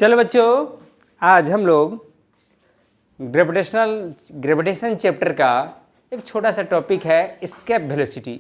चलो बच्चों, आज हम लोग ग्रेविटेशन चैप्टर का एक छोटा सा टॉपिक है एस्केप वेलोसिटी।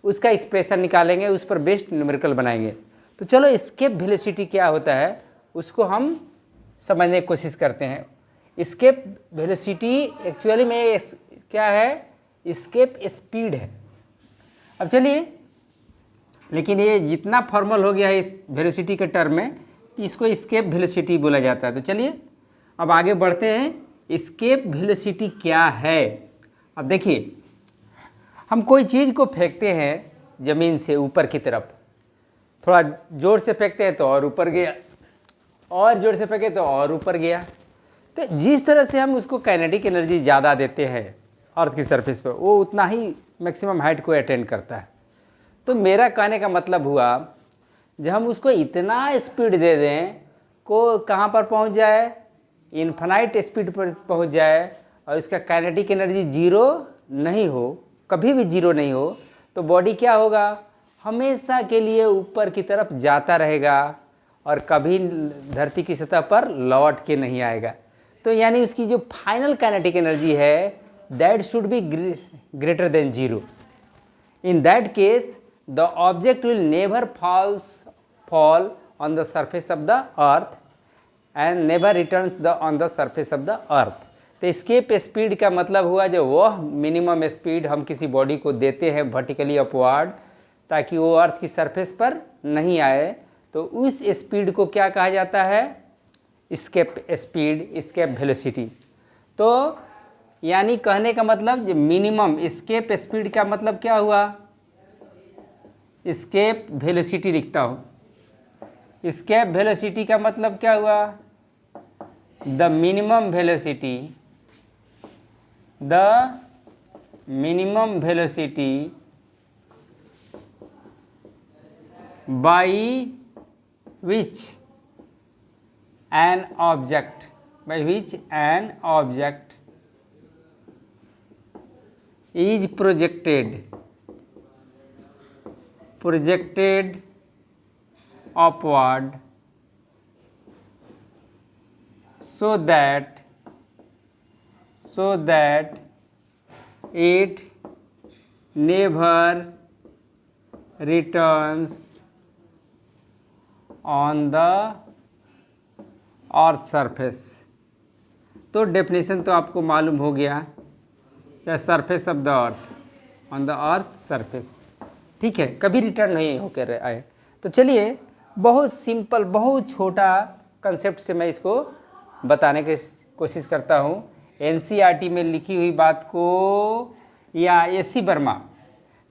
उसका एक्सप्रेशन निकालेंगे, उस पर बेस्ड न्यूमेरिकल बनाएंगे। तो चलो एस्केप वेलोसिटी क्या होता है उसको हम समझने की कोशिश करते हैं। एस्केप वेलोसिटी एक्चुअली में क्या है, एस्केप स्पीड है। अब चलिए, लेकिन ये जितना फॉर्मल हो गया है इस वेलोसिटी के टर्म में, इसको एस्केप वेलोसिटी बोला जाता है। तो चलिए अब आगे बढ़ते हैं। एस्केप वेलोसिटी क्या है? अब देखिए, हम कोई चीज़ को फेंकते हैं ज़मीन से ऊपर की तरफ, थोड़ा ज़ोर से फेंकते हैं तो और ऊपर गया, और ज़ोर से फेंके तो और ऊपर गया। तो जिस तरह से हम उसको काइनेटिक एनर्जी ज़्यादा देते हैं अर्थ की सरफेस पर, वो उतना ही मैक्सिमम हाइट को अटेंड करता है। तो मेरा कहने का मतलब हुआ, जब हम उसको इतना स्पीड दे दें को कहाँ पर पहुँच जाए, इन्फिनाइट स्पीड पर पहुँच जाए, और इसका काइनेटिक एनर्जी जीरो नहीं हो, कभी भी जीरो नहीं हो, तो बॉडी क्या होगा, हमेशा के लिए ऊपर की तरफ जाता रहेगा और कभी धरती की सतह पर लौट के नहीं आएगा। तो यानी उसकी जो फाइनल काइनेटिक एनर्जी है that should be greater than zero. In that case, the object will never fall on the surface of the earth and never returns on the surface of the earth. तो escape speed का मतलब हुआ जो वह minimum speed हम किसी body को देते हैं वर्टिकली अपवर्ड, ताकि वो अर्थ की सरफेस पर नहीं आए, तो उस स्पीड को क्या कहा जाता है, escape स्पीड, escape वेलोसिटी। तो यानी कहने का मतलब मिनिमम एस्केप स्पीड का मतलब क्या हुआ, एस्केप वेलोसिटी लिखता हूँ। एस्केप वेलोसिटी का मतलब क्या हुआ, the minimum velocity, the minimum velocity by which an object, by which an object is projected upward so that it never returns on the earth surface। तो डेफिनेशन तो आपको मालूम हो गया, surface of the earth, on the earth surface, ठीक है, कभी return नहीं होकर आए। तो चलिए, बहुत सिंपल, बहुत छोटा कंसेप्ट से मैं इसको बताने की कोशिश करता हूँ। एनसीईआरटी में लिखी हुई बात को, या एसी वर्मा,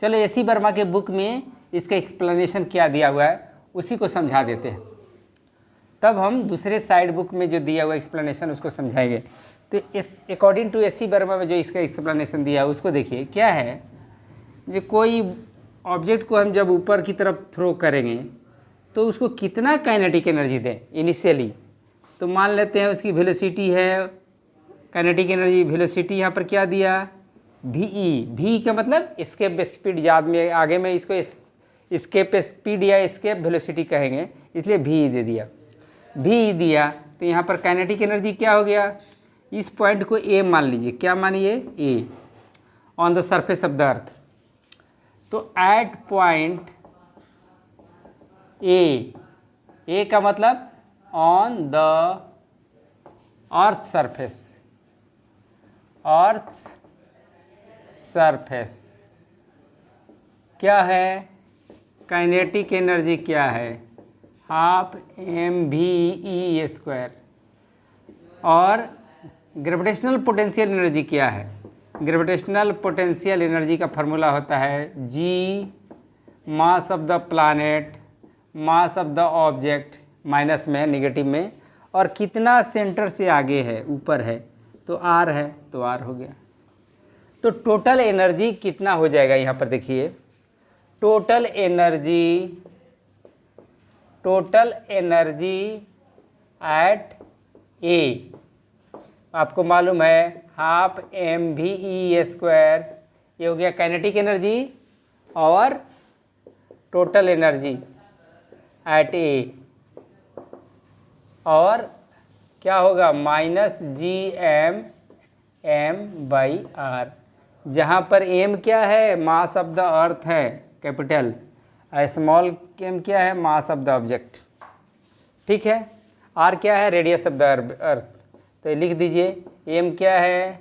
चलो एसी वर्मा के बुक में इसका एक्सप्लेनेशन क्या दिया हुआ है उसी को समझा देते हैं, तब हम दूसरे साइड बुक में जो दिया हुआ एक्सप्लेनेशन उसको समझाएंगे। तो इस अकॉर्डिंग टू एसी वर्मा में जो इसका एक्सप्लेनेशन दिया है उसको देखिए। क्या है, जो कोई ऑब्जेक्ट को हम जब ऊपर की तरफ थ्रो करेंगे तो उसको कितना काइनेटिक एनर्जी दें इनिशियली। तो मान लेते हैं उसकी वेलोसिटी है, काइनेटिक एनर्जी वेलोसिटी यहाँ पर क्या दिया, वी। वी का मतलब एस्केप स्पीड, याद में आगे में इसको एस्केप स्पीड या एस्केप वेलोसिटी कहेंगे, इसलिए वी दे दिया। वी दिया तो यहाँ पर काइनेटिक एनर्जी क्या हो गया, इस पॉइंट को ए मान लीजिए, क्या मानिए, A, on the surface of the earth. तो एट पॉइंट ए का मतलब on the earth surface, earth surface क्या है, काइनेटिक एनर्जी क्या है, हाफ mv² और ग्रेविटेशनल पोटेंशियल एनर्जी क्या है, ग्रेविटेशनल पोटेंशियल एनर्जी का फार्मूला होता है g mass of the planet, mass of the object, minus में, नेगेटिव में, और कितना सेंटर से आगे है, ऊपर है, तो r है, तो r हो गया। तो टोटल एनर्जी कितना हो जाएगा, यहाँ पर देखिए, टोटल एनर्जी एट ए आपको मालूम है हाफ mv² ये हो गया काइनेटिक एनर्जी, और टोटल एनर्जी एट ए और क्या होगा -Gm/m/r, जहाँ पर m क्या है, मास ऑफ द अर्थ है कैपिटल, स्मॉल m क्या है, मास ऑफ द ऑब्जेक्ट। ठीक है, r क्या है, रेडियस ऑफ द अर्थ। तो लिख दीजिए m क्या है,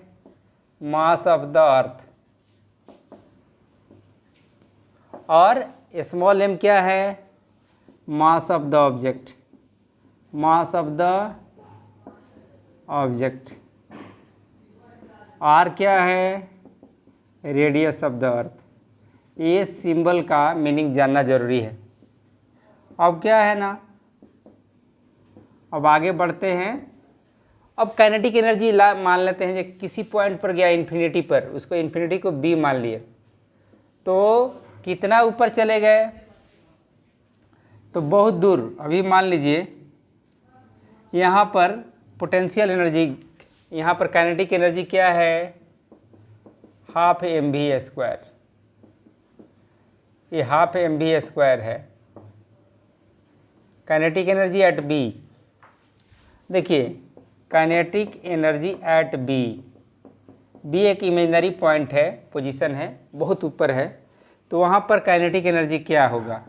मास ऑफ द अर्थ, और स्मॉल m क्या है, मास of the object, mass of the object. r क्या है, रेडियस ऑफ द अर्थ। ये सिंबल का मीनिंग जानना जरूरी है। अब क्या है ना, अब आगे बढ़ते हैं। अब काइनेटिक एनर्जी मान लेते हैं कि किसी पॉइंट पर गया इन्फिनिटी पर, उसको इन्फिनिटी को b मान लिए, तो कितना ऊपर चले गए, तो बहुत दूर। अभी मान लीजिए यहाँ पर पोटेंशियल एनर्जी, यहाँ पर काइनेटिक एनर्जी क्या है, 12 mv²। ये 12 mv² है काइनेटिक एनर्जी एट बी। देखिए kinetic energy at B, B एक इमेजिनरी पॉइंट है, पोजीशन है, बहुत ऊपर है, तो वहाँ पर काइनेटिक एनर्जी क्या होगा,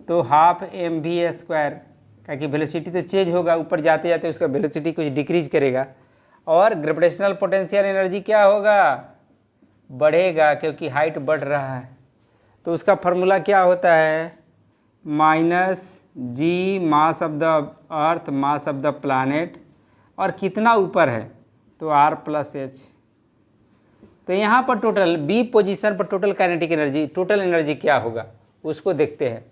तो 12 mv², क्योंकि वेलोसिटी तो चेंज होगा, ऊपर जाते जाते उसका वेलोसिटी कुछ डिक्रीज करेगा, और ग्रेविटेशनल पोटेंशियल एनर्जी क्या होगा, बढ़ेगा, क्योंकि हाइट बढ़ रहा है। तो उसका फार्मूला क्या होता है, -g mass of the earth mass of the planet, और कितना ऊपर है, तो r+h। तो यहाँ पर टोटल बी पोजीशन पर total kinetic energy, total energy क्या होगा उसको देखते हैं।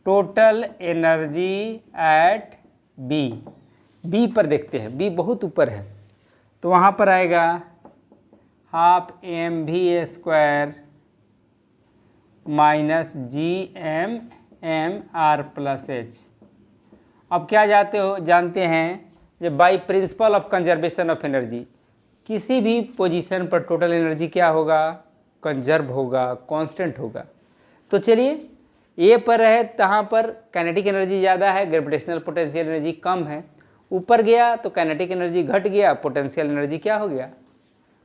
Total energy at B, B पर देखते हैं, बी बहुत ऊपर है, तो वहाँ पर आएगा 12 mv² -Gm/m/r+h। अब क्या जानते हैं, जब by principle of conservation of energy, किसी भी पोजीशन पर टोटल एनर्जी क्या होगा, कंजर्व होगा, कांस्टेंट होगा। तो चलिए ए पर है, तहाँ पर काइनेटिक एनर्जी ज़्यादा है, ग्रेविटेशनल पोटेंशियल एनर्जी कम है। ऊपर गया तो काइनेटिक एनर्जी घट गया, पोटेंशियल एनर्जी क्या हो गया,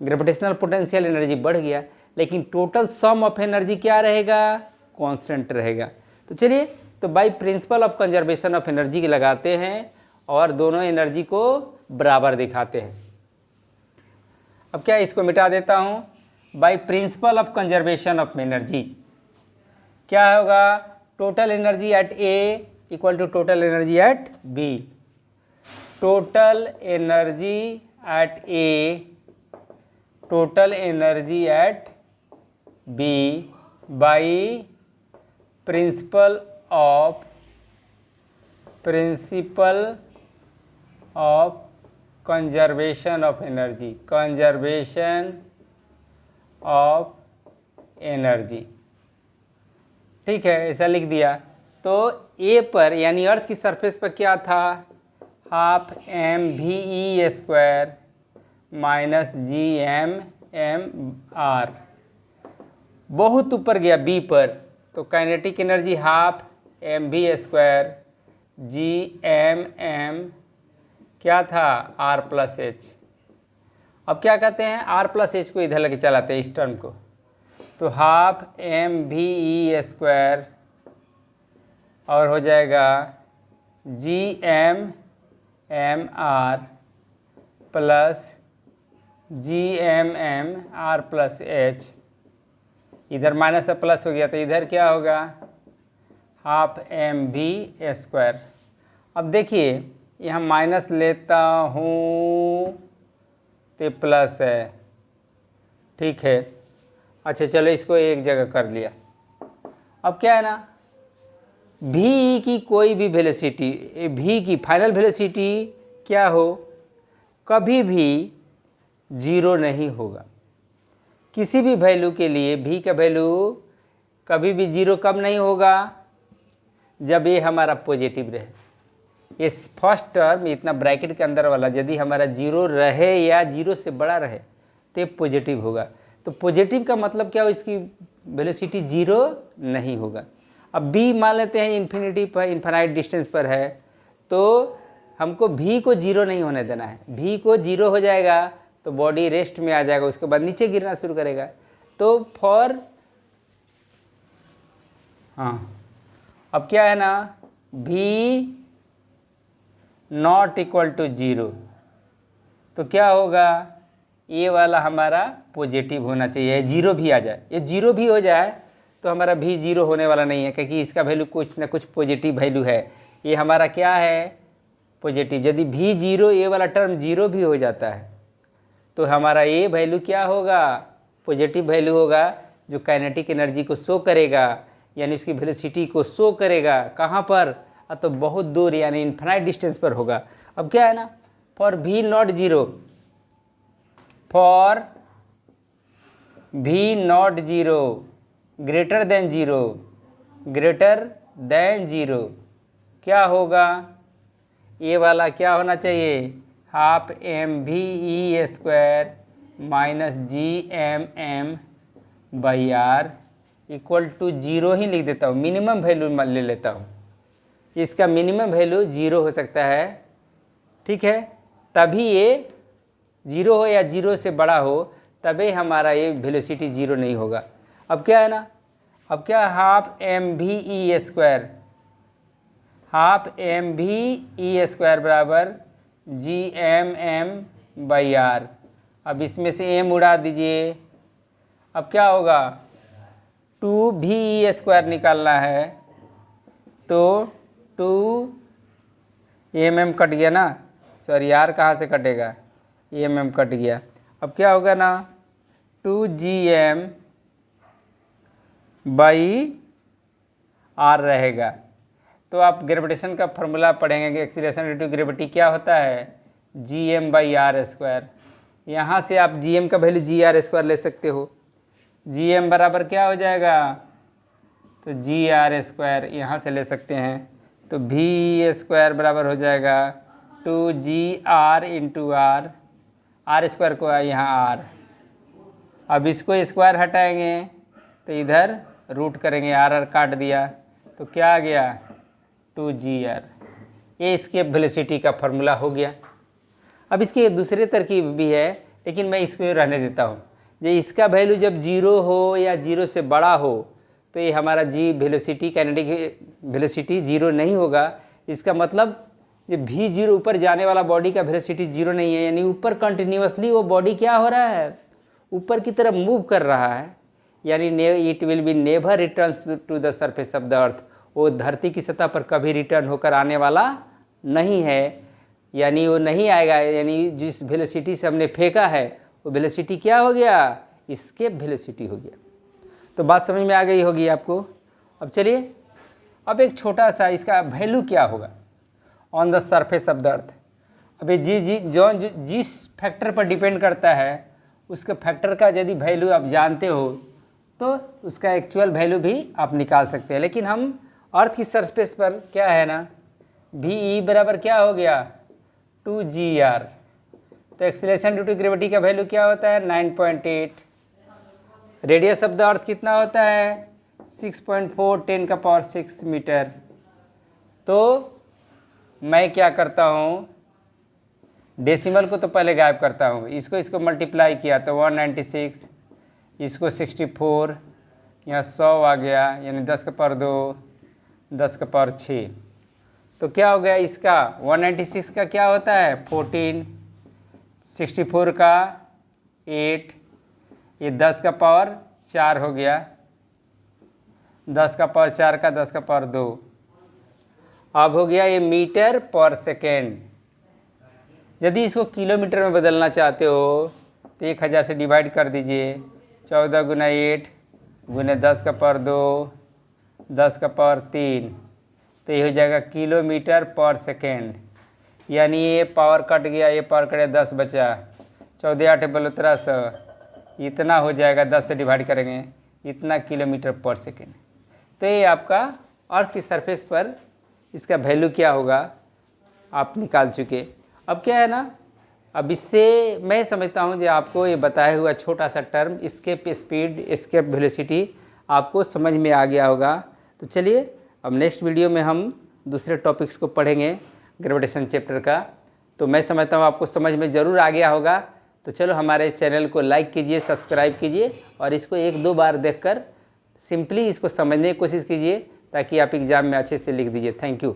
ग्रेविटेशनल पोटेंशियल एनर्जी बढ़ गया, लेकिन टोटल सम ऑफ एनर्जी क्या रहेगा, कांस्टेंट रहेगा। तो चलिए, तो by principle of conservation of energy लगाते हैं और दोनों एनर्जी को बराबर दिखाते हैं। अब क्या, इसको मिटा देता हूँ। By principle of conservation of energy क्या होगा, total energy at A equal to total energy at B. Total energy at A, total energy at B by principle of conservation of energy, conservation of energy. ठीक है, ऐसा लिख दिया। तो ए पर यानी अर्थ की सरफेस पर क्या था, 12 mve² -Gm/m/r। बहुत ऊपर गया बी पर, तो काइनेटिक एनर्जी 12 mv² Gm/m क्या था, r+h। अब क्या कहते हैं, r+h को इधर लेके चलाते हैं इस टर्म को, तो 12 mve² और हो जाएगा Gm/m/r प्लस Gm/m/r+h। इधर माइनस का प्लस हो गया, तो इधर क्या होगा, 12 mv²। अब देखिए यहाँ माइनस लेता हूँ तो प्लस है, ठीक है। अच्छा चलो, इसको एक जगह कर लिया। अब क्या है ना, v की कोई भी वेलोसिटी, v की फाइनल वेलोसिटी क्या हो, कभी भी जीरो नहीं होगा। किसी भी वैल्यू के लिए v का वैल्यू कभी भी जीरो कम नहीं होगा जब ये हमारा पॉजिटिव रहे। ये फर्स्ट टर्म इतना ब्रैकेट के अंदर वाला यदि हमारा जीरो रहे या जीरो से बड़ा रहे तो पॉजिटिव होगा। तो पॉजिटिव का मतलब क्या हो, इसकी वेलोसिटी जीरो नहीं होगा। अब b मान लेते हैं इन्फिनिटी पर, इन्फिनाइट डिस्टेंस पर है, तो हमको भी को जीरो नहीं होने देना है। भी को जीरो हो जाएगा तो बॉडी रेस्ट में आ जाएगा, उसके बाद नीचे गिरना शुरू करेगा। तो फॉर अब क्या है ना, भी नॉट इक्वल टू जीरो, तो क्या होगा, ये वाला हमारा पॉजिटिव होना चाहिए, जीरो भी आ जाए। ये जीरो भी हो जाए तो हमारा भी जीरो होने वाला नहीं है, क्योंकि इसका वैल्यू कुछ ना कुछ पॉजिटिव वैल्यू है। ये हमारा क्या है, पॉजिटिव। यदि भी जीरो, ये वाला टर्म जीरो भी हो जाता है तो हमारा ये वैल्यू क्या होगा, पॉजिटिव वैल्यू होगा, जो काइनेटिक एनर्जी को शो करेगा, यानी उसकी वेलोसिटी को शो करेगा। कहाँ पर, तो बहुत दूर, यानी इन्फिनाइट डिस्टेंस पर होगा। अब क्या है ना, फॉर भी नॉट जीरो, फॉर भी not zero greater than zero, greater than zero, क्या होगा, ये वाला क्या होना चाहिए, half m v e square minus G M m by r equal to zero ही लिख देता हूँ, मिनिमम वैल्यू ले लेता हूँ। इसका मिनिमम वैल्यू जीरो हो सकता है, ठीक है, तभी ये जीरो हो या जीरो से बड़ा हो, तभी हमारा ये वेलोसिटी जीरो नहीं होगा। अब क्या है ना, अब क्या, half m v e square, half m v e square बराबर G M m by r. अब इसमें से एम उड़ा दीजिए, अब क्या होगा, टू भी ई स्क्वायर निकालना है, तो टू एम कट गया ना, सॉरी आर कहाँ से कटेगा, एम कट गया। अब क्या होगा ना, two G M by R रहेगा। तो आप ग्रेविटेशन का फॉर्मूला पढ़ेंगे कि एक्सीलरेशन ड्यू टू ग्रेविटी क्या होता है, G M by R square. यहाँ से आप जी एम का वैल्यू जी आर स्क्वायर ले सकते हो। जी एम बराबर क्या हो जाएगा, तो जी आर स्क्वायर यहाँ से ले सकते हैं, तो भी स्क्वायर बराबर हो जाएगा two G R into R, R square को यहाँ आर। अब इसको स्क्वायर हटाएंगे तो इधर रूट करेंगे, आर आर काट दिया तो क्या आ गया, टू जी आर। ये इसके वेलोसिटी का फॉर्मूला हो गया। अब इसकी दूसरे तरकीब भी है, लेकिन मैं इसको रहने देता हूँ। ये इसका वैल्यू जब जीरो हो या जीरो से बड़ा हो तो ये हमारा जी वेलोसिटी, काइनेटिक वेलोसिटी जीरो नहीं होगा। इसका मतलब ये भी जीरो, ऊपर जाने वाला बॉडी का वेलोसिटी जीरो नहीं है, यानी ऊपर कंटिन्यूअसली वो बॉडी क्या हो रहा है, ऊपर की तरफ मूव कर रहा है, यानी it will be never return to the surface of the earth. वो धरती की सतह पर कभी रिटर्न होकर आने वाला नहीं है, यानी वो नहीं आएगा। यानी जिस वेलोसिटी से हमने फेंका है वो वेलोसिटी क्या हो गया, एस्केप वेलोसिटी हो गया। तो बात समझ में आ गई होगी आपको। अब चलिए, अब एक छोटा सा इसका वैल्यू क्या होगा on the surface of the अर्थ। अभी जिस फैक्टर पर डिपेंड करता है, उसके फैक्टर का यदि वैल्यू आप जानते हो तो उसका एक्चुअल वैल्यू भी आप निकाल सकते हैं। लेकिन हम अर्थ की सरफेस पर क्या है ना, भी ई बराबर क्या हो गया, टू जी आर। तो एक्सीलरेशन ड्यू टू ग्रेविटी का वैल्यू क्या होता है, 9.8। रेडियस ऑफ द अर्थ कितना होता है, 6.4 10⁻⁶ मीटर। तो मैं क्या करता हूँ, डेसिमल को तो पहले गायब करता हूँ, इसको मल्टीप्लाई किया तो 196, इसको 64, यहाँ 100 आ गया, यानी 10⁻2 10⁻6। तो क्या हो गया, इसका 196 का क्या होता है 14, 64 का 8, ये 10⁻4 हो गया, 10⁻4 का 10⁻2। अब हो गया ये मीटर पर सेकेंड। यदि इसको किलोमीटर में बदलना चाहते हो तो 1000 से डिवाइड कर दीजिए, 14 गुना 8 गुना 10⁻2 10⁻3, तो ये हो जाएगा किलोमीटर पर सेकेंड। यानी ये पावर कट गया, ये पावर कट गया, 10 बचा, 14 8 1200, इतना हो जाएगा, 10 से डिवाइड करेंगे, इतना किलोमीटर पर सेकेंड। तो ये आपका अर्थ की सरफेस पर इसका वैल्यू क्या होगा आप निकाल चुके। अब क्या है ना, अब इससे मैं समझता हूँ जो आपको ये बताया हुआ छोटा सा term escape speed, escape velocity आपको समझ में आ गया होगा। तो चलिए अब नेक्स्ट वीडियो में हम दूसरे टॉपिक्स को पढ़ेंगे। ग्रेविटेशन चैप्टर का। तो मैं समझता हूँ आपको समझ में ज़रूर आ गया होगा। तो चलो हमारे चैनल को लाइक कीजिए, सब्सक्राइब कीजिए और इसको 1-2 बार देखकर सिंपली इसको समझने की कोशिश कीजिए ताकि आप एग्ज़ाम में अच्छे से लिख दीजिए। Thank you.